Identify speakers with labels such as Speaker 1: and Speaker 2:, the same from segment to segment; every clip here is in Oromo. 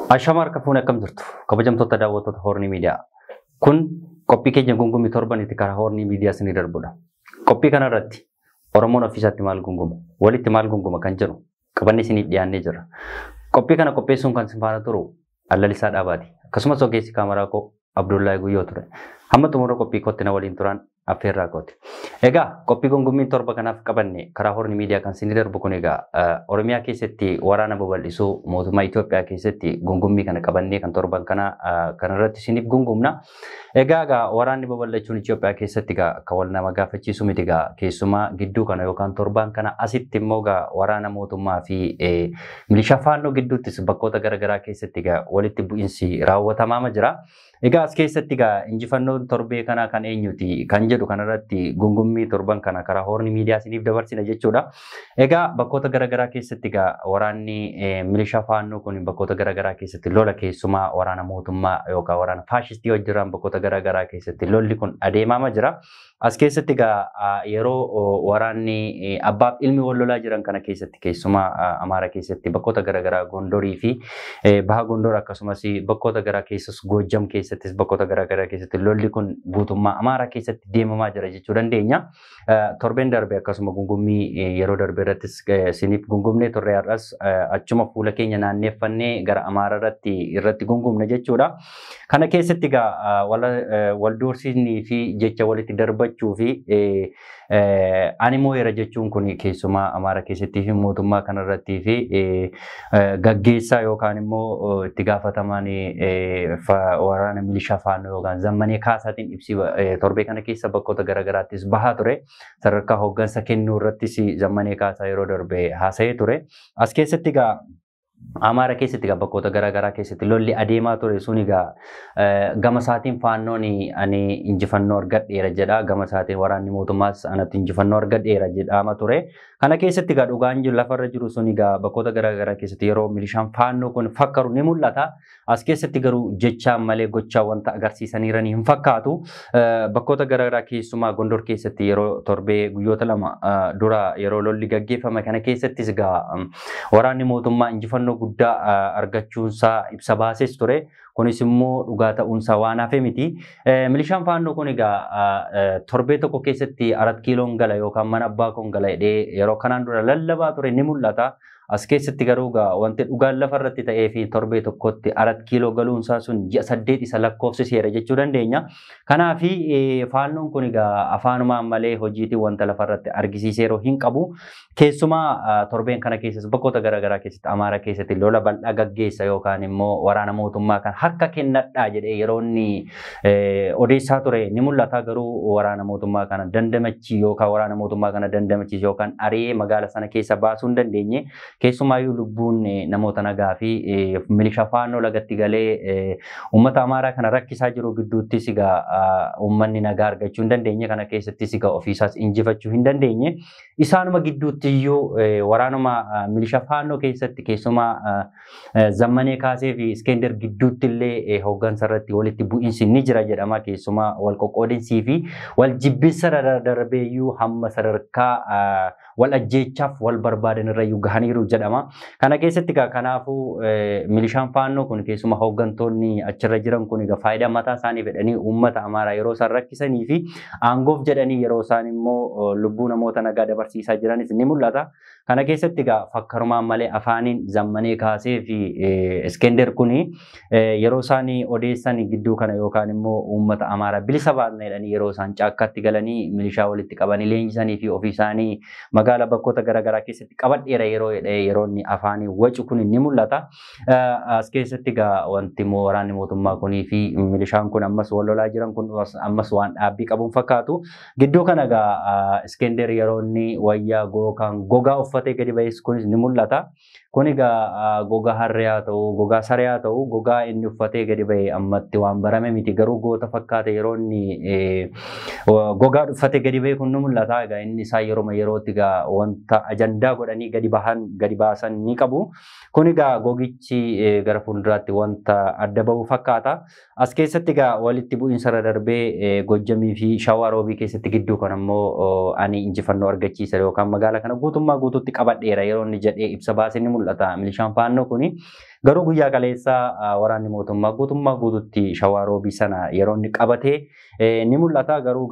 Speaker 1: Ashamaa harka fuunee akkam jirtu kabajamtoota daawwattoota Hornii Miidiyaa. Kun qophii keenya gungumii torbanitti karaa Hornii Miidiyaa isinii darbudha. Qophii kanarratti Oromoon ofiisaatti maal gunguma, walitti maal gunguma kan jedhu qabannee isiniif dhiyaannee jira. Qophii kana qopheessuun kan isin faana turu Allalisaa Dhaabaati. Akkasumas ogeessi kaameraa koo Abdullahi Guyyoo ture. Hamma xumura qophii kootti na waliin turan affeerraa kooti. Egaa qophii gungumiin torba kanaaf qabanne karaa Hornii Miidiyaa kan isinii darbu kun egaa Oromiyaa keessatti waraana babal'isuu mootummaa Itoophiyaa keessatti gungumii kana qabannee kan torban kanarratti isiniif gungumna. Egaa waraanni babal'achuun Itoophiyaa keessatti akka wal nama gaafachiisu miti keessumaa gidduu kana yookaan torban kana asitti immoo waraana mootummaa fi milishaa faannoo gidduuttis bakkoota garaagaraa keessatti walitti bu'iinsi raawwatamaa jira. Egaa as keessatti injifannoon torbee kanaa kan eenyuti kan jedhu kanarratti gungumii torban kana karaa Hornii Miidiyaa isiniif dabarsina jechuudha. Egaa bakkoota garaagaraa keessatti waraanni milishaa faannoo kun bakkoota garaagaraa keessatti lola keessumaa waraana mootummaa yookaan waraana faashistii wajjiraan bakkoota garaagaraa keessatti lolli kun adeemamaa jira. As keessatti yeroo waraanni abbaaf ilmi wal lolaa jiran kana keessatti keessumaa Amaara keessatti bakkoota garaagaraa Gondorii fi Baha Gondor akkasumas bakkoota garaa keessas Goojjam keessattis bakkoota garaagaraa keessatti lolli kun guutummaa Amaara keessatti deemamaa jira jechuu dandeenya. Torbeen darbe akkasuma gungumii yeroo darbe irrattis isiniif gungumnee turre har'as achuma fuula keenya naanneeffannee gara Amaara irratti gungumna jechuudha. Kana keessatti wal doorsisnii fi jecha walitti darbachuu fi ani moo'eera jechuun kun keessumaa Amaara keessattii fi mootummaa kanarrattii fi gaggeessaa yookaan immoo itti gaafatamaan waraana milishaa faannoo yookaan Zammanee Kaasaatiin ibsi torbee kana keessa bakkoota garaagaraattis bahaa ture. Sadarkaa hooggansa kennuu irrattis Zammanee Kaasaa yeroo darbe haasa'ee ture. As keessatti Amaara keessatti bakkoota garaagaraa keessatti lolli adeemaa ture sun gama isaatiin faannoon ani injifannoo argadheera jedha. Gama isaatiin waraanni mootummaas anatti injifannoo argadheera jedhama ture. Kana keessatti dhugaan jiru lafarra jiru sun bakkoota garaagaraa keessatti yeroo milishaan faannoo kun fakkaru ni mul'ata. As keessatti garuu jechaan malee gochaa wanta agarsiisaniiranii hin fakkaatu. Bakkoota garaagaraa keessumaa Gondor keessatti yeroo torbee guyyoota lama dura yeroo lolli gaggeeffame kana keessattis waraanni mootummaa injifannoo guddaa argachuunsaa ibsa baases ture. Kunis immoo dhugaa ta'uunsaa waan hafe miti. Milishaan faannoo kun torbee tokko keessatti 4 kiiloon gala yookaan mana abbaa koon gala jedhee yeroo kanaan dura lallabaa ture ni mul'ata. As keessatti garuu wanti dhugaan lafarratti ta'ee fi torbee tokkotti 4 kiiloo galuunsaa sun ji'a 8 isa lakkoofsiseera jechuu dandeenya. Kanaaf faannoon kun afaanumaan malee hojiitiin wanta lafarratti argisiiseeroo hin qabu. Keessumaa torbeen kana keessas bakkoota garaagaraa keessatti Amaara keessatti lola bal'aa gaggeessa yookaan immoo waraana mootummaa kan harka kennadhaa jedhee yeroo inni odeessaa ture ni mul'ata. Garuu waraana mootummaa kana dandamachi yookaan ari'ee magaala sana keessa baasuu hin dandeenye. Keessumaayyuu lubbuun namoota nagaa fi milishaa faannoo lagatti galee uummata Amaaraa kana rakkisaa jiru gidduuttis uummanni nagaa argachuu hin dandeenye. Kana keessattis ofiisaas injifachuu hin dandeenye. Isaanuma gidduutti iyyuu waraanuma milishaa faannoo keessatti keessumaa Zammanee Kaasee fi Iskender gidduutti illee hooggansa irratti walitti bu'iinsi ni jira jedhama. Keessumaa wal qoqqoodinsii fi wal jibbinsa darbeeyyuu hamma sadarkaa wal ajjeechaaf wal barbaadan irrayyuu gahaniiru jedhama. Kana keessatti kanaafuu milishaan faannoo kun keessuma hooggantoonni achirra jiran kun faayidaa mataa isaanii fedhanii uummata Amaaraa yeroo isaan rakkisanii fi aangoof jedhanii yeroo isaan immoo lubbuu namoota nagaa dabarsiisaa jiranis ni mul'ata. Kana keessatti fakkarumaan malee afaaniin Zammanee Kaasee fi Iskender kun yeroo isaan odeessan gidduu kana yookaan immoo uummata Amaaraa bilisa baasna jedhanii yeroo isaan caakkaatti galanii milishaa walitti qabanii leenjisanii fi ofii isaanii magaala bakkoota garaagaraa keessatti qabadheera yeroo inni afaanii wacu kun ni mul'ata. As keessatti wanti waraanni mootummaa kunii fi milishaan kun ammas wal lolaa jiran kun ammas waan dhaabbii qabuun fakkaatu. Gidduu kana Iskender yeroo inni wayyaa gogaa uffatee gadi ba'es kunis ni mul'ata. Kun gogaa harree haa ta'u, gogaa saree haa ta'u, gogaa inni uffatee gadi ba'e ammatti waan barame miti. Garuu goota fakkaate yeroo inni gogaa uffatee gadi ba'e kun ni mul'ata. Inni isaa yerootti wanta ajandaa godhanii gadi baasan ni qabu. Kun gogichi gara fuulduraatti wanta adda bahu fakkaata. As keessatti walitti bu'iinsa irra darbee Goojjamii fi Shawaa Roobii keessatti gidduu kan ammoo ani injifannoo argachiisa yookaan magaala kana guutummaa guutuutti qabadheera yeroo inni jedhee ibsa baase ni mul'ata. mul'ata milishaan faannoo kuni. Garuu guyyaa kaleessaa waraanni mootummaa guutummaa guututti shawaa roobii sana yeroo inni qabatee ni mul'ata. Garuu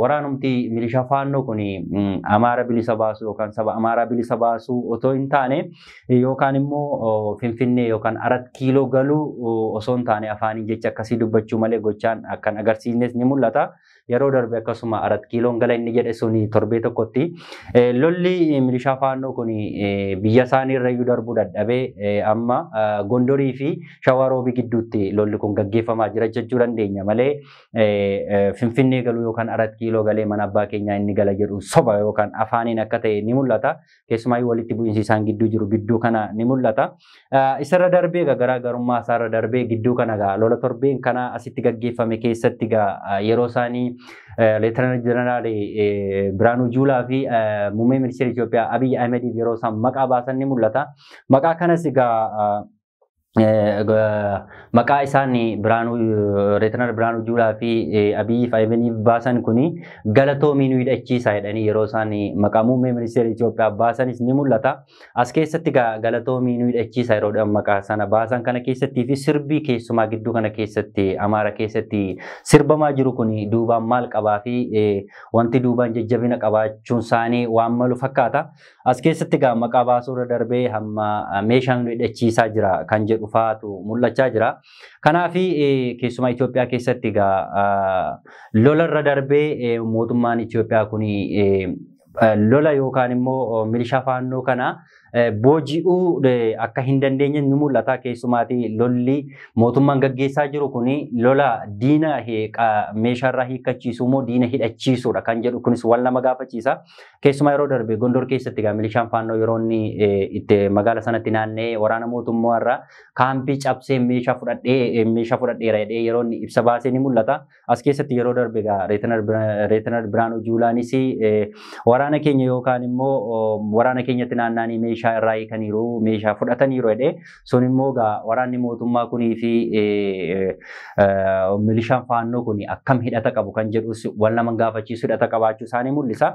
Speaker 1: waraanumti milishaa faannoo kuni Amaara bilisa baasuu yookaan saba Amaaraa bilisa baasuu otoo hin taane yookaan immoo Finfinnee yookaan Arat Kiiloo galuu osoo hin taane afaaniin jecha akkasii dubbachuu malee gochaan akkan agarsiisnes ni mul'ata. Yeroo darbe akkasuma Arat Kiiloon gala inni jedhe suni torbee tokkotti lolli milishaa faannoo kuni biyya isaanii irra iyyuu darbuu dadhabee amma Gondorii fi shawaa roobii gidduutti lolli kun gaggeeffamaa jira jechuu dandeenya malee Finfinnee galuu yookaan Arat Kiiloo galee mana abbaa keenyaa inni gala jedhu soba yookaan afaaniin akka ta'e ni mul'ata. Keessumaa walitti bu'iinsi isaan gidduu jiru gidduu kana ni mul'ata. Isarra darbee garaagarummaa isaarra darbee gidduu kana lola torbeen kana asitti gaggeeffame keessatti yeroo isaanii Leetanaant Jeneraal Biraanuu Juulaa fi muummee ministeera Itoophiyaa Abiy Ahmediif yeroo isaan maqaa baasan ni mul'ata. Maqaa kanas maqaa isaanii Leetanaant Biraanuu Juulaa fi Abiy Ahmediif baasan kuni galatoomii nu hidhachiisa jedhanii yeroo isaan maqaa muummee ministeera Itoophiyaa baasanis ni mul'ata. As keessatti galatoomii nu hidhachiisa yeroo maqaa sana baasan kana keessatti fi sirbii keessumaa gidduu kana keessatti Amaara keessatti sirbamaa jiru kuni duubaan maal qabaa fi wanti duubaan jajjabina qabaachuun isaanii waan malu fakkaata. As keessatti maqaa baasuurra darbee hamma meeshaan nu hidhachiisaa jira kan jedhu faatu mul'achaa jira. Kanaaf keessumaa Itoophiyaa keessatti lolarra darbee mootummaan Itoophiyaa kuni lola yookaan immoo milishaa faannoo kana booji'uu akka hin dandeenye ni mul'ata. Keessumaati lolli mootummaan gaggeessaa jiru kuni lola diina meeshaarraa hiikkachiisu moo diina hidhachiisuudha kan jedhu kunis wal nama gaafachiisa. Keessumaa yeroo darbe Gondor keessatti milishaan faannoo yeroo inni itti magaala sanatti naanna'ee waraana mootummaarraa kaampii cabsee meeshaa fudhadheera jedhee yeroo inni ibsa baasee ni mul'ata. As keessatti yeroo darbe Leetanaant Biraanuu Juulaanis waraana keenya yookaan immoo waraana keenyatti naanna'anii meeshaa irraa hiikaniiru meeshaa fudhataniiru jedhee sun immoo waraanni mootummaa kunii fi milishaan faannoo kuni akkam hidhata qabu kan jedhus wal nama gaafachiisu hidhata qabaachuu isaanii mul'isa.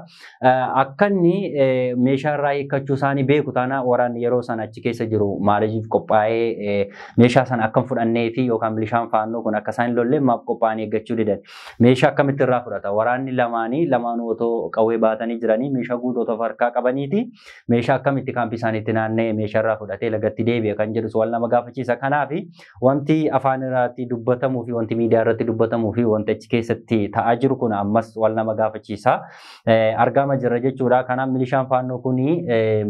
Speaker 1: Akka inni meeshaa irraa hiikkachuu isaanii beeku taana waraanni yeroo sana achi keessa jiru maaliif qophaa'ee meeshaa sana akkam fudhannee fi yookaan milishaan faannoo kun akka isaan lollee maaf qophaa'anii eeggachuu didan meeshaa akkamitti irraa fudhata waraanni lamaanuu otoo qawwee baatanii jiranii meeshaa guutuu of harkaa qabaniiti meeshaa akkamitti kaampii isaaniitti naanna'ee meeshaa irraa fudhatee lagatti deebi'a kan jedhus wal nama gaafachiisa. Kanaaf wanti afaan irratti dubbatamuu fi wanti miidiyaa irratti dubbatamuu fi wanti achi keessatti ta'aa jiru kun ammas wal nama gaafachiisa. Argama jirra jechuudha. Kanaaf milishaan faannoo kuni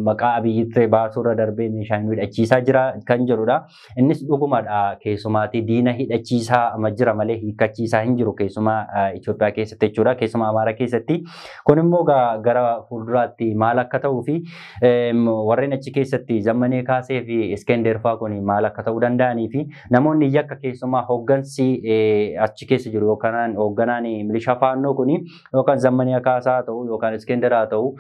Speaker 1: maqaa Abiyyitti baasuurra darbee meeshaa inni hidhachiisaa jira kan jedhudha. Innis dhugumadha. Keessumaati diina hidhachiisaa jira malee hiikkachiisaa hin jiru keessumaa Itoophiyaa keessatti jechuudha. Keessumaa Amaara keessatti. Kun immoo gara fuulduraatti maal akka ta'uu fi warreen achi keessatti Zammanee Kaasee fi Iskender fa'aa kun maal akka ta'uu danda'anii fi namoonni yakka keessumaa hooggansi achi keessa jiru yookaan hoogganaan milishaa faannoo kun yookaan Zammanee Kaasaa ta'u yookaan Iskender haa ta'u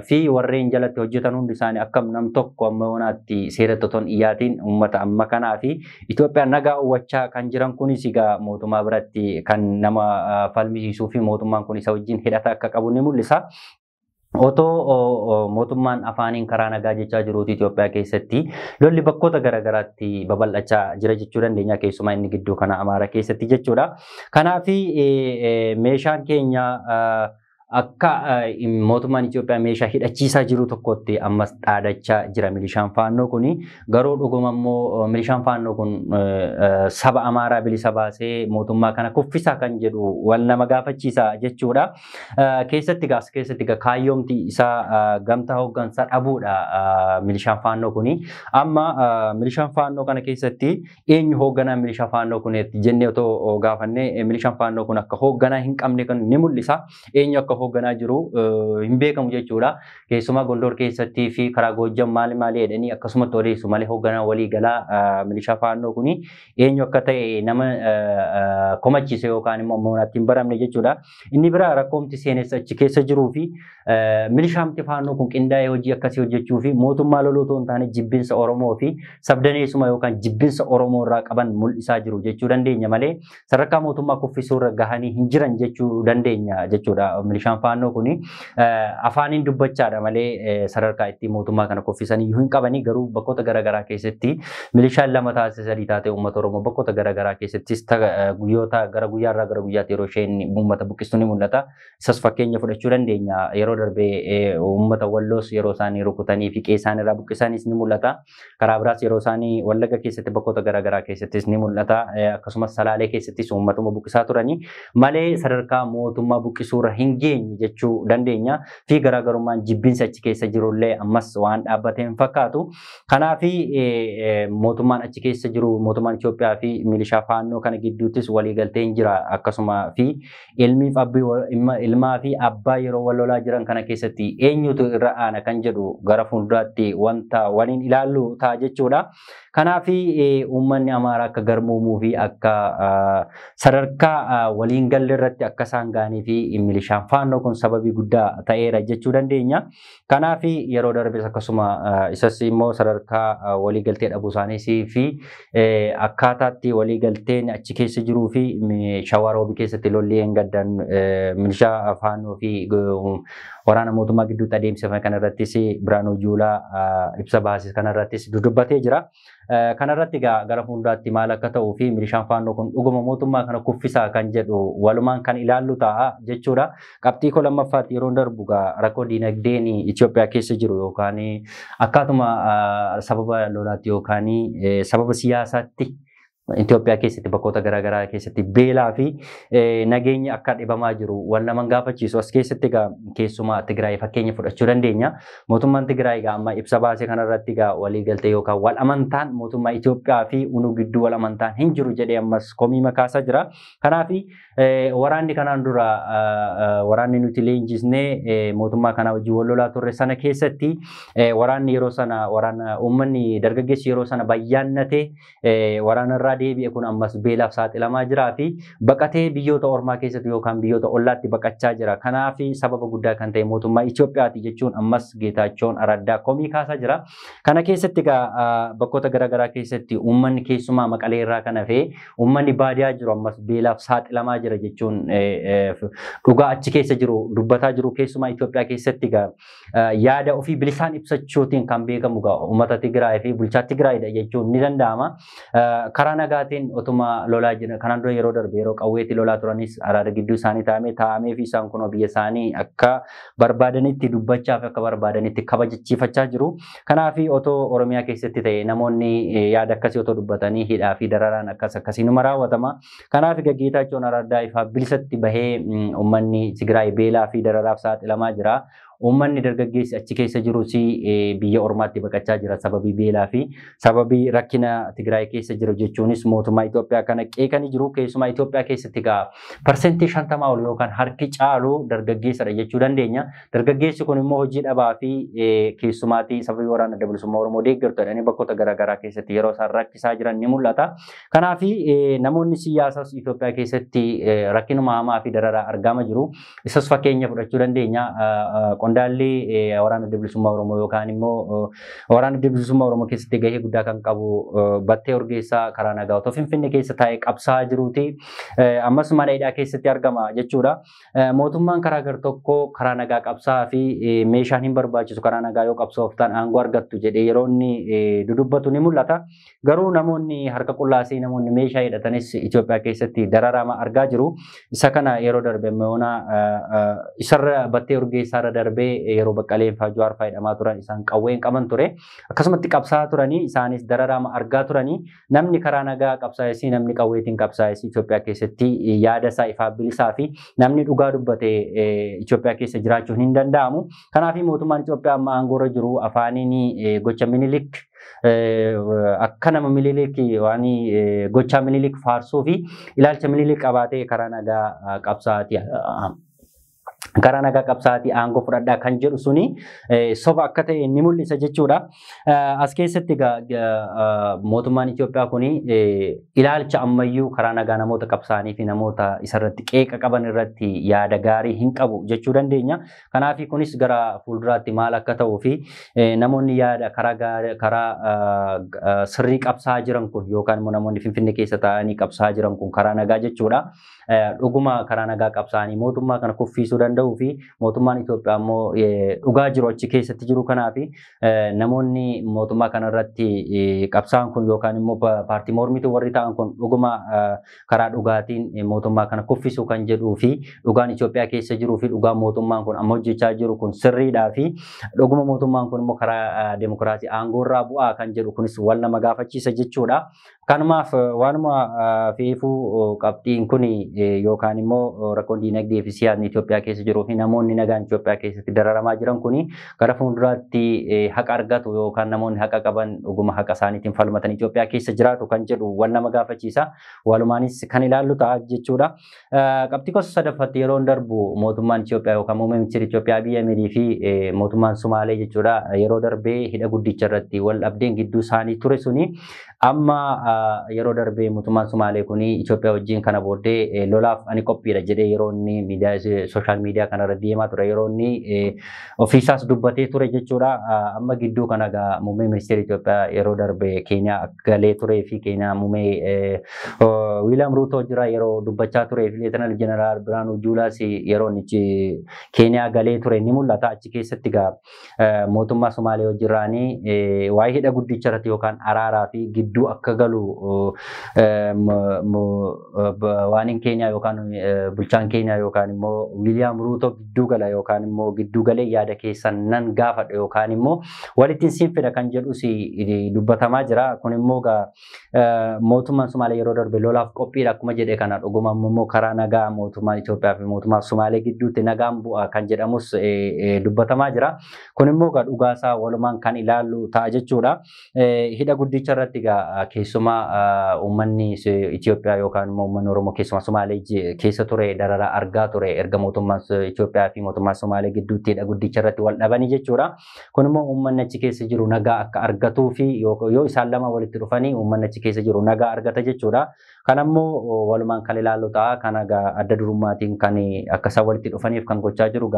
Speaker 1: fi warreen jalatti hojjetan hundi isaanii akkam nam tokko amma wanaatti seeratti otoo hin dhiyaatiin uummata amma kanaa fi Itoophiyaan nagaa uwwachaa kan jiran kunis mootummaa biratti kan nama falmisiisuu fi mootummaan kun isa wajjin hidhata akka qabu ni mul'isa. Otoo mootummaan afaaniin karaa nagaa jechaa jiruuti Itoophiyaa keessatti lolli bakkoota garaagaraatti babal'achaa jira jechuu dandeenya. Keessumaa inni gidduu kana Amaara keessatti jechuudha. Kanaaf meeshaan keenya akka mootummaan Itoophiyaa meeshaa hidhachiisaa jiru tokkotti ammas dhaadachaa jira milishaan faannoo kuni. Garuu dhuguma immoo milishaan faannoo kun saba Amaaraa bilisa baasee mootummaa kana kuffisaa kan jedhu wal nama gaafachiisa jechuudha. Keessatti kaayyoomti isaa gamtaa hooggansaa dhabuudha milishaan faannoo kuni. Amma milishaan faannoo kana keessatti eenyu hoogganaa milishaa faannoo kuneetti jennee otoo gaafannee milishaan faannoo kun akka hoogganaa hin qabne kan ni mul'isa. Eenyu akka hoogganaa jiru hin beekamu jechuudha. Keessumaa Gondor keessatti fi karaa Goojjam maali jedhanii akkasumatti odeessu malee hoogganaa walii galaa milishaa faannoo kuni eenyu akka ta'e nama komachiise yookaan immoo moonatti hin baramne jechuudha. Inni biraa rakkoomti seenessa achi keessa jiruu fi milishaamti faannoo kun qindaa'ee hojii akkasii hojjechuu fi mootummaa loluu otoo hin taane jibbinsa Oromoo fi sabdaneessuma yookaan jibbinsa Oromoo irraa qaban mul'isaa jiru jechuu dandeenya malee sadarkaa mootummaa kuffisuu irra gahanii hin jiran jechuu dandeenya jechuudha. Milishaan faannoo kuni afaaniin dubbachaadha malee sadarkaa itti mootummaa kana kuffisanii hin qabanii garuu bakkoota garaagaraa keessatti milishaan lama taasise sadii taatee uummata Oromoo bakkoota garaagaraa keessattis guyyoota gara guyyaarraa gara guyyaatti yeroo isheen uummata buqqistu ni mul'ata. Isas fakkeenya fudhachuu dandeenya. Yeroo darbee uummata Walloos yeroo isaanii rukutanii fi qeessaan irraa buqqisanis ni mul'ata. Karaa biraas yeroo isaanii Wallagga keessatti bakkoota garaagaraa keessattis ni mul'ata. Akkasumas Salaalee keessattis uummatuma buqqisaa turanii malee sadarkaa mootummaa buqqisuurra hin geenye jechuu dandeenya. Fi garaagarummaan jibbinsa achi keessa jirullee ammas waan dhaabbatee hin fakkaatu. Kanaaf mootummaan achi keessa jiru mootummaan Itoophiyaa fi milishaa faannoo kana gidduuttis waliigaltee hin jira akkasuma fi ilmaa fi abbaa yeroo wal lolaa jiran kana keessatti eenyutu irra aana kan jedhu gara fuulduraatti wanta waliin ilaallu ta'a jechuudha. Kanaaf uummanni Amaaraa akka garmuumuu fi akka sadarkaa waliin galle irratti akka isaan ga'anii fi milishaan faannoo kun sababii guddaa ta'eera jechuu dandeenya. Kanaaf yeroo darbes akkasuma isas immoo sadarkaa waliigaltee dhabuu isaaniis fi akkaataatti waliigalteen achi keessa jiruu fi Shawaa Roobii keessatti lolli hin gaddan milishaa faannoo fi waraana mootummaa gidduutti adeemsifame kanarrattis Biraanuu Juulaa ibsa baasise kanarrattis dudubbatee jira. Kanarratti gara fuulduraatti maal akka ta'uu fi milishaan faannoo kun dhuguma mootummaa kana kuffisaa kan jedhu walumaan kan ilaallu ta'a jechuudha. Qabxii koo lammaffaatti yeroo darbu rakkoo diinagdeen Itoophiyaa keessa jiru yookaan akkaatuma sababa lolaatti yookaan sababa siyaasaatti Itoophiyaa keessatti bakkoota garaagaraa keessatti beelaa fi nageenya akka dhibamaa jiru waan nama gaafachiisu as keessatti keessumaa Tigraay fakkeenya fudhachuu dandeenya. Mootummaan Tigraay amma ibsa baasee kanarratti waliigaltee yookaan wal amantaan mootummaa Itoophiyaa fi UNO gidduu wal amantaan hin jiru jedhee ammas komii makaasaa jira. Kanaaf waraanni kanaan dura waraanni nuti leenjisnee mootummaa kana wajjin wal lolaa turre sana keessatti waraanni yeroo sana waraana uummanni dargaggeessi yeroo sana bayyaannate waraanarraa deebi'e kun ammas beelaaf saaxilamaa jiraa fi baqatee biyyoota ormaa keessatti yookaan biyyoota ollaatti baqachaa jira. Kanaaf sababa guddaa kan ta'e mootummaa Itoophiyaati jechuun ammas Geetaachoon Araddaa komii kaasaa jira. Kana keessatti bakkoota garaagaraa keessatti uummanni keessumaa Maqalee irraa kan hafe uummanni baadiyaa jiru ammas beelaaf saaxilamaa jira jechuun dhugaa achi keessa jiru dubbataa jiru. Keessumaa Itoophiyaa keessatti yaada ofii bilisaan ibsachuutiin kan beekamu uummata Tigraay fi bulchaa Tigraayidha jechuun ni danda'ama. Karaa nagaatiin otuma lolaa jiran kanaan dura yeroo darbe yeroo qawweetti lolaa turanis araada gidduu isaanii taa'amee fi isaan kun biyya isaanii akka barbaadanitti dubbachaaf akka barbaadanitti kabajachiifachaa jiru. Kanaaf otoo Oromiyaa keessatti ta'e namoonni yaada akkasii otoo dubbatanii hidhaa fi dararaan akkasii numa raawwatama. Kanaaf Geetaachoon Araddaa ifaa bilisatti bahee uummanni Tigraay beelaa fi dararaaf saaxilamaa jira. Uummanni dargaggeessi achi keessa jirus biyya ormaatti baqachaa jira sababii beelaa fi sababii rakkina Tigraay keessa jiru jechuunis mootummaa Itoophiyaa kana qeeqanii jiru. Keessumaa Itoophiyaa keessatti parsentii 50 ol yookaan harki caalu dargaggeessadha jechuu dandeenya. Dargaggeessi kun immoo hojii dhabaa fi keessumaatii sababii waraana adda bilisummaa Oromoo deeggartu jedhanii bakkoota garaagaraa keessatti yeroo isaan rakkisaa jiran ni mul'ata. Kanaaf namoonni siyaasaas Itoophiyaa keessatti rakkinuma hamaa fi dararaa argamaa jiru. Isas fakkeenya fudhachuu dandeenya. Qondaalli waraana adda bilisummaa Oromoo yookaan immoo waraana adda bilisummaa Oromoo keessatti gahee guddaa kan qabu Battee Urgeessaa karaa nagaa otoo Finfinnee keessa taa'ee qabsaa jiruuti. Ammas mana hidhaa keessatti argama jechuudha. Mootummaan karaa gar tokko karaa nagaa qabsaa fi meeshaan hin barbaachisu karaa nagaa yoo qabsooftan aangoo argattu jedhee yeroo inni dudubbatu ni mul'ata. Garuu namoonni harka qullaasii namoonni meeshaa hidhatanis Itoophiyaa keessatti dararama argaa jiru. Isa kana yeroo darbe isarra Battee Urgeessaarra darbe yeroo Baqqaleen faa Jawaar faa hidhamaa turan isaan qawween qaban ture. Akkasumatti qabsaa turanii isaanis dararama argaa turanii namni karaa nagaa qabsaa'es namni qawweetiin qabsaa'es Itoophiyaa keessatti yaada isaa ifaa bilisaa fi namni dhugaa dubbate Itoophiyaa keessa jiraachuun hin danda'amu. Kanaaf mootummaan Itoophiyaa amma aangoorra jiru afaaniin gocha Minilik akka nama Minilik waan gocha Minilik faarsuu fi ilaalcha Minilik qabaatee karaa nagaa qabsaa'ati. karaa nagaa qabsaatii aangoo fudhadhaa kan jedhu suni soba akka ta'e ni mul'isa jechuudha. As keessatti mootummaan Itoophiyaa kuni ilaalcha ammayyuu karaa nagaa namoota qabsaanii fi namoota isarratti qeeqa qaban irratti yaada gaarii hin qabu jechuu dandeenya. Kanaaf kunis gara fuulduraatti maal akka ta'uu fi namoonni yaada karaa sirrii qabsaa jiran kun yookaan immoo namoonni Finfinnee keessa taa'anii qabsaa jiran kun karaa nagaa jechuudha. Dhuguma karaa nagaa qabsaanii mootummaa kana kuffisuu danda'uu fi mootummaan Itoophiyaa immoo dhugaa jiru achi keessatti jiru kanaaf namoonni mootummaa kana irratti qabsaan kun yookaan immoo paartii mormituu warri ta'an kun dhuguma karaa dhugaatiin mootummaa kana kuffisuu kan jedhuu fi dhugaan Itoophiyaa keessa jiruu fi dhugaan mootummaan kun amma hojjechaa jiru kun sirriidhaa fi dhuguma mootummaan kun immoo karaa demokiraasii aangoo irraa bu'aa kan jedhu kunis wal nama gaafachiisa jechuudha. Kanumaaf waanuma feefuu qabxiin kun yookaan immoo rakkoon diinagdee fi siyaasni Itoophiyaa keessa jiruu fi namoonni nagaan Itoophiyaa keessatti dararamaa jiran kun gara fuulduraatti haqa argatu yookaan namoonni haqa qaban dhuguma haqa isaaniitiin falmatan Itoophiyaa keessa jiraatu kan jedhu wal nama gaafachiisa. Walumaanis kan ilaallu ta'a jechuudha. Qabxii gosa sadaffatti yeroo darbu mootummaan Itoophiyaa yookaan muummee ministeera Itoophiyaa Abiy Ahmed fi mootummaan Sumaalee jechuudha yeroo darbee hidha guddicha irratti wal dhabdeen gidduu isaanii ture suni amma yeroo darbee mootummaan Sumaalee kuni Itoophiyaa wajjin kana booddee lolaaf ani qophiidha jedhee yeroo inni miidiyaa sooshaal miidiyaa kanarra deemaa ture yeroo inni ofiisaas dubbatee ture jechuudha. Amma gidduu kana muummee ministeera Itoophiyaa yeroo darbee Keeniyaa galee turee fi Keeniyaa muummee Wiiliyaam Ruutoo jira yeroo dubbachaa turee fi Leetanaal Jeneraal Biraanuu Juulaas yeroo inni Keeniyaa galee ture ni mul'ata. Achi keessatti mootummaa Sumaalee wajjiraanii waa'ee hidha guddicha irratti yookaan araaraa fi gidduu akka galu waan Keeniyaa yookaan bulchaan Keeniyaa yookaan immoo Wiiliyaam Ruutoo gidduu gala yookaan immoo gidduu galee yaada keessan nan gaafadha yookaan immoo walitti siin fedha kan jedhus dubbatamaa jira. Kun immoo mootummaan Sumaalee yeroo darbe lolaaf qophiidha akkuma jedhe kana dhuguma immoo karaa nagaa mootummaan Itoophiyaa fi mootummaa Sumaalee gidduutti nagaan bu'a kan jedhamus dubbatamaa jira. Kun immoo dhugaasaa walumaan kan ilaallu ta'a jechuudha. Hidha guddicha irratti keessumaa uummanni Itoophiyaa yookaan immoo uummanni Oromoo keessumaa Sumaalee keessa ture dararaa argaa ture erga mootummaan Itoophiyaa fi mootummaa Sumaalee gidduutti hidha guddicha irratti wal dhabanii jechuudha. Kun immoo uummanni achi keessa jiru nagaa akka argatuu fi yoo isaan lama walitti dhufanii uummanni achi keessa jiru nagaa argata jechuudha. Kan ammoo walumaan kan ilaallu ta'a kan adda durummaatiin kan akka isaan walitti dhufaniif kan gochaa jiru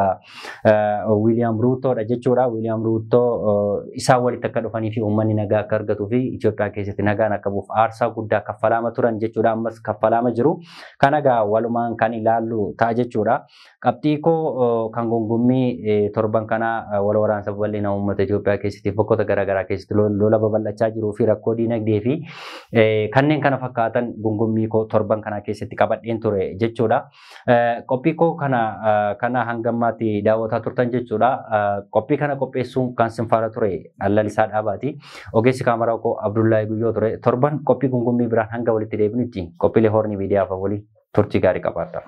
Speaker 1: Wiiliyaam Ruutoodha jechuudha. Wiiliyaam Ruutoo isaan walitti akka dhufanii fi uummanni nagaa akka argatuu fi Itoophiyaa keessatti nagaan akka bu'uuf aarsaa guddaa kaffalaama turan jechuudha. Ammas kaffalaama jiru. Kan walumaan kan ilaallu ta'a jechuudha. Qabxii koo kan gongommii torban kana wal waraansa bal'ina uummata Itoophiyaa keessatti bakkoota garaagaraa keessatti lola babal'achaa jiruu fi rakkoo diinagdee fi kanneen kana fakkaatan gongommii koo torban kana keessatti qabadheen ture jechuudha. Qophii koo kana hangammaatti daawwataa turtan jechuudha. Qophii kana qopheessuun kan sinfaara ture Allalisaa Dhaabaati. Ogeessi kaameraa koo Abdullahi Guyyoo ture. Torban qophii gongommii biraan hanga walitti deebinutti qophiilee Horni Miidiyaa fi walii turtii gaarii qabaadha.